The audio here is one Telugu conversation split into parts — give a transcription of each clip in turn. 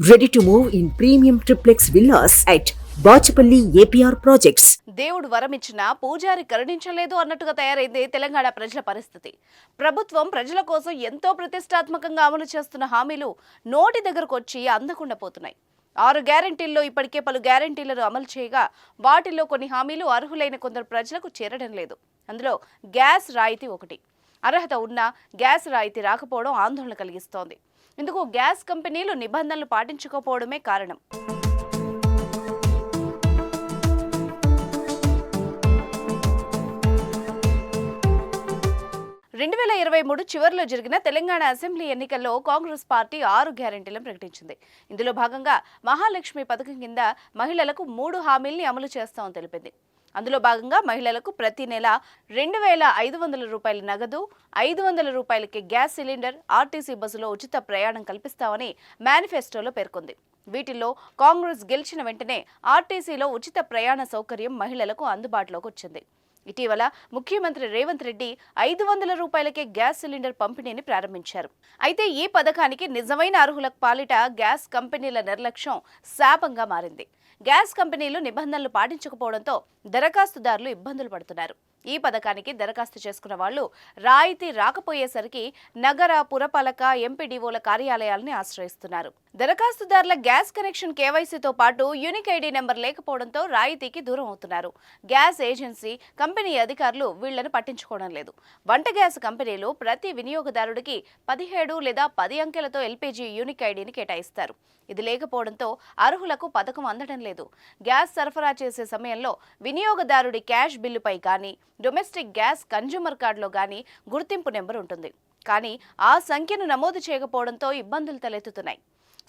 Ready to move in premium triplex villas at Bachapalli APR Projects. దేవుడు వరమిచ్చినా పూజారి కరుణించలేదు అన్నట్టుగా తయారైంది తెలంగాణ ప్రజల పరిస్థితి. ప్రభుత్వం ప్రజల కోసం ఎంతో ప్రతిష్టాత్మకంగా అమలు చేస్తున్న హామీలు నోటి దగ్గరకు వచ్చి అందకుండా పోతున్నాయి. 6 గ్యారెంటీల్లో ఇప్పటికే పలు గ్యారెంటీలను అమలు చేయగా వాటిల్లో కొన్ని హామీలు అర్హులైన కొందరు ప్రజలకు చేరడం లేదు. అందులో గ్యాస్ రాయితీ ఒకటి. అర్హత ఉన్నా గ్యాస్ రాయితీ రాకపోవడం ఆందోళన కలిగిస్తోంది. ఇందుకు గ్యాస్ కంపెనీలు నిబంధనలు పాటించకపోవడమే కారణం. రెండు 2023 చివరిలో జరిగిన తెలంగాణ అసెంబ్లీ ఎన్నికల్లో కాంగ్రెస్ పార్టీ 6 గ్యారెంటీలను ప్రకటించింది. ఇందులో భాగంగా మహాలక్ష్మి పథకం కింద మహిళలకు 3 హామీల్ని అమలు చేస్తామని తెలిపింది. అందులో భాగంగా మహిళలకు ప్రతి నెల 2,500 రూపాయల నగదు, 500 రూపాయలకి గ్యాస్ సిలిండర్, ఆర్టీసీ బస్సులో ఉచిత ప్రయాణం కల్పిస్తామని మేనిఫెస్టోలో పేర్కొంది. వీటిల్లో కాంగ్రెస్ గెలిచిన వెంటనే ఆర్టీసీలో ఉచిత ప్రయాణ సౌకర్యం మహిళలకు అందుబాటులోకి వచ్చింది. ఇటీవల ముఖ్యమంత్రి రేవంత్ రెడ్డి 500 రూపాయలకే గ్యాస్ సిలిండర్ పంపిణీని ప్రారంభించారు. అయితే ఈ పథకానికి నిజమైన అర్హుల పాలిట గ్యాస్ కంపెనీల నిర్లక్ష్యం శాపంగా మారింది. గ్యాస్ కంపెనీలు నిబంధనలు పాటించకపోవడంతో దరఖాస్తుదారులు ఇబ్బందులు పడుతున్నారు. ఈ పథకానికి దరఖాస్తు చేసుకున్న వాళ్లు రాయితీ రాకపోయేసరికి నగర, పురపాలక, ఎంపీడీఓల కార్యాలయాలని ఆశ్రయిస్తున్నారు. దరఖాస్తుదారుల గ్యాస్ కనెక్షన్ కేవైసీతో పాటు యూనిక్ ఐడి నెంబర్ లేకపోవడంతో రాయితీకి దూరం అవుతున్నారు. గ్యాస్ ఏజెన్సీ, కంపెనీ అధికారులు వీళ్లను పట్టించుకోవడం లేదు. వంట గ్యాస్ కంపెనీలు ప్రతి వినియోగదారుడికి 17 లేదా 10 అంకెలతో ఎల్పీజీ యూనిక్ ఐడిని కేటాయిస్తారు. ఇది లేకపోవడంతో అర్హులకు పథకం అందడం లేదు. గ్యాస్ సరఫరా చేసే సమయంలో వినియోగదారుడి క్యాష్ బిల్లుపై కానీ, డొమెస్టిక్ గ్యాస్ కన్జ్యూమర్ కార్డులో కానీ గుర్తింపు నెంబర్ ఉంటుంది. కానీ ఆ సంఖ్యను నమోదు చేయకపోవడంతో ఇబ్బందులు తలెత్తుతున్నాయి.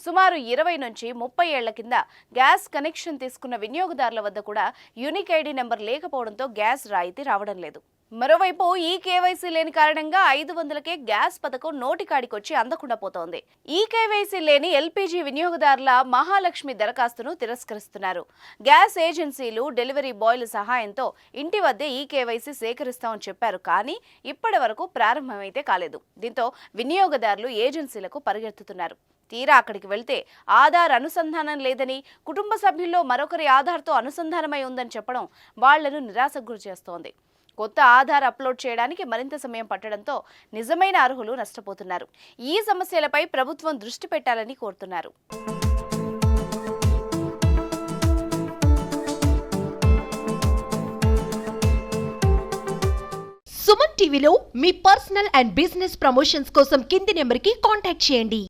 సుమారు 20 నుంచి 30 ఏళ్ల కింద గ్యాస్ కనెక్షన్ తీసుకున్న వినియోగదారుల వద్ద కూడా యూనిక్ ఐడి నెంబర్ లేకపోవడంతో గ్యాస్ రాయితీ రావడం లేదు. మరోవైపు ఈ కేవైసీ లేని కారణంగా 500కే గ్యాస్ పథకం నోటికాడికొచ్చి అందకుండా పోతోంది. ఈ కేవైసీ లేని ఎల్పీజీ వినియోగదారుల మహాలక్ష్మి దరఖాస్తును తిరస్కరిస్తున్నారు. గ్యాస్ ఏజెన్సీలు, డెలివరీ బాయ్ల సహాయంతో ఇంటి వద్దే ఈ కేవైసీ సేకరిస్తామని చెప్పారు. కానీ ఇప్పటి వరకు ప్రారంభమైతే కాలేదు. దీంతో వినియోగదారులు ఏజెన్సీలకు పరిగెత్తుతున్నారు. తీరా అక్కడికి వెళ్తే ఆధార్ అనుసంధానం లేదని, కుటుంబ సభ్యుల్లో మరొకరి ఆధార్తో అనుసంధానమై ఉందని చెప్పడం వాళ్లను నిరాశకు గురి చేస్తోంది. కొత్త ఆధార్ అప్లోడ్ చేయడానికి మరింత సమయం పట్టడంతో నిజమైన అర్హులు నష్టపోతున్నారు. ఈ సమస్యలపై ప్రభుత్వం దృష్టి పెట్టాలని కోరుతున్నారు. సుమన్ టీవీలో మీ పర్సనల్ అండ్ బిజినెస్ ప్రమోషన్స్ కోసం కింది నెంబర్కి కాంటాక్ట్ చేయండి.